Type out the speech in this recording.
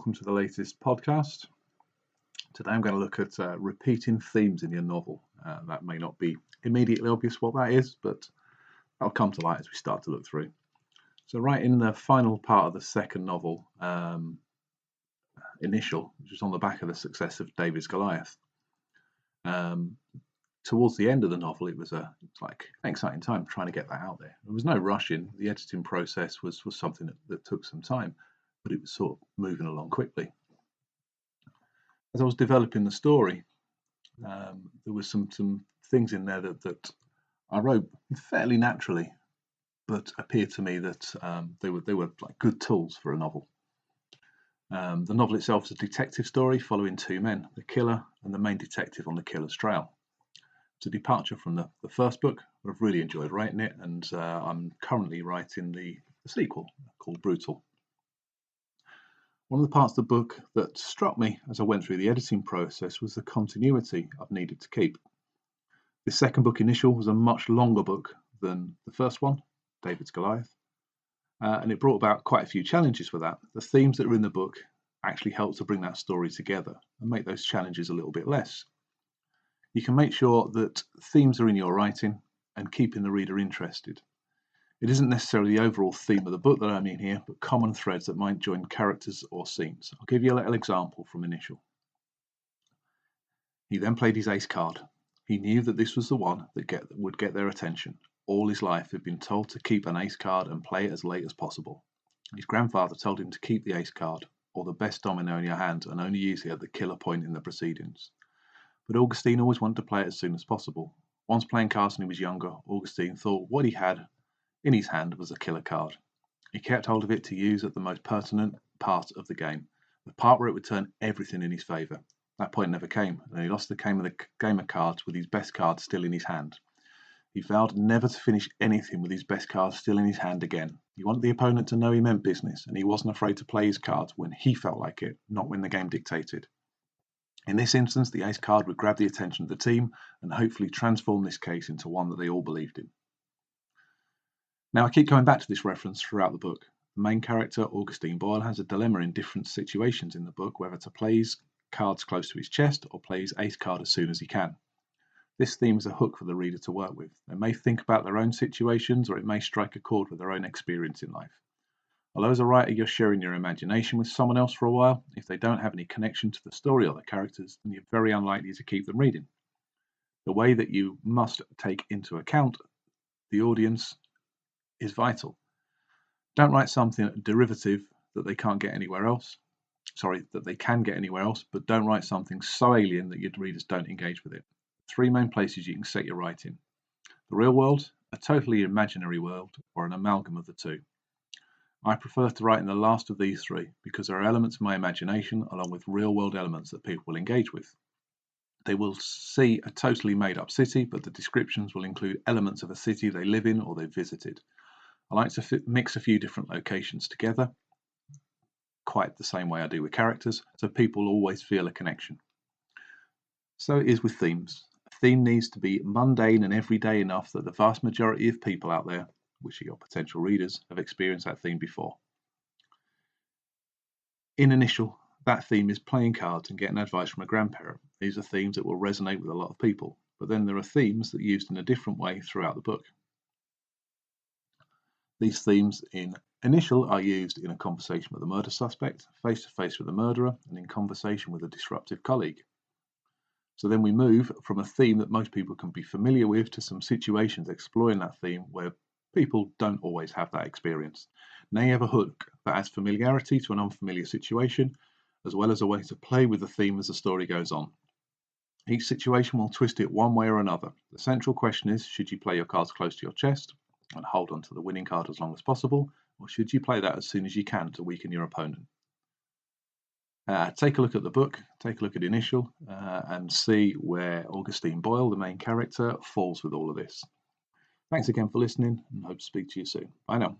welcome to the latest podcast. Today I'm going to look at repeating themes in your novel. That may not be immediately obvious what that is, but that'll come to light as we start to look through. So right in the final part of the second novel, Initial, which was on the back of the success of David's Goliath, towards the end of the novel, it's like an exciting time trying to get that out there. There was no rushing. The editing process was something that took some time, but it was sort of moving along quickly. As I was developing the story, there was some things in there that I wrote fairly naturally, but appeared to me that they were like good tools for a novel. The novel itself is a detective story following two men, the killer and the main detective on the killer's trail. It's a departure from the first book. I've really enjoyed writing it, and I'm currently writing the sequel called Brutal. One of the parts of the book that struck me as I went through the editing process was the continuity I've needed to keep. The second book, Initial, was a much longer book than the first one, David's Goliath, and it brought about quite a few challenges for that. The themes that are in the book actually help to bring that story together and make those challenges a little bit less. You can make sure that themes are in your writing and keeping the reader interested. It isn't necessarily the overall theme of the book that I mean here, but common threads that might join characters or scenes. I'll give you a little example from Initial. He then played his ace card. He knew that this was the one that would get their attention. All his life he'd been told to keep an ace card and play it as late as possible. His grandfather told him to keep the ace card, or the best domino in your hand, and only use it at the killer point in the proceedings. But Augustine always wanted to play it as soon as possible. Once playing cards when he was younger, Augustine thought what he had in his hand was a killer card. He kept hold of it to use at the most pertinent part of the game, the part where it would turn everything in his favour. That point never came, and he lost the game of cards with his best card still in his hand. He vowed never to finish anything with his best card still in his hand again. He wanted the opponent to know he meant business, and he wasn't afraid to play his cards when he felt like it, not when the game dictated. In this instance, the ace card would grab the attention of the team and hopefully transform this case into one that they all believed in. Now, I keep coming back to this reference throughout the book. The main character, Augustine Boyle, has a dilemma in different situations in the book, whether to play his cards close to his chest or play his ace card as soon as he can. This theme is a hook for the reader to work with. They may think about their own situations, or it may strike a chord with their own experience in life. Although as a writer you're sharing your imagination with someone else for a while, if they don't have any connection to the story or the characters, then you're very unlikely to keep them reading. The way that you must take into account the audience is vital. Don't write something derivative that they can't get anywhere else. That they can get anywhere else, but don't write something so alien that your readers don't engage with it. Three main places you can set your writing: the real world, a totally imaginary world, or an amalgam of the two. I prefer to write in the last of these three because there are elements of my imagination along with real world elements that people will engage with. They will see a totally made up city, but the descriptions will include elements of a city they live in or they've visited. I like to mix a few different locations together, quite the same way I do with characters, so people always feel a connection. So it is with themes. A theme needs to be mundane and everyday enough that the vast majority of people out there, which are your potential readers, have experienced that theme before. In Initial, that theme is playing cards and getting advice from a grandparent. These are themes that will resonate with a lot of people, but then there are themes that are used in a different way throughout the book. These themes in Initial are used in a conversation with a murder suspect, face-to-face with a murderer, and in conversation with a disruptive colleague. So then we move from a theme that most people can be familiar with to some situations exploring that theme where people don't always have that experience. Now you have a hook that adds familiarity to an unfamiliar situation, as well as a way to play with the theme as the story goes on. Each situation will twist it one way or another. The central question is, should you play your cards close to your chest and hold on to the winning card as long as possible, or should you play that as soon as you can to weaken your opponent? Take a look at the book, take a look at Initial, and see where Augustine Boyle, the main character, falls with all of this. Thanks again for listening, and hope to speak to you soon. Bye now.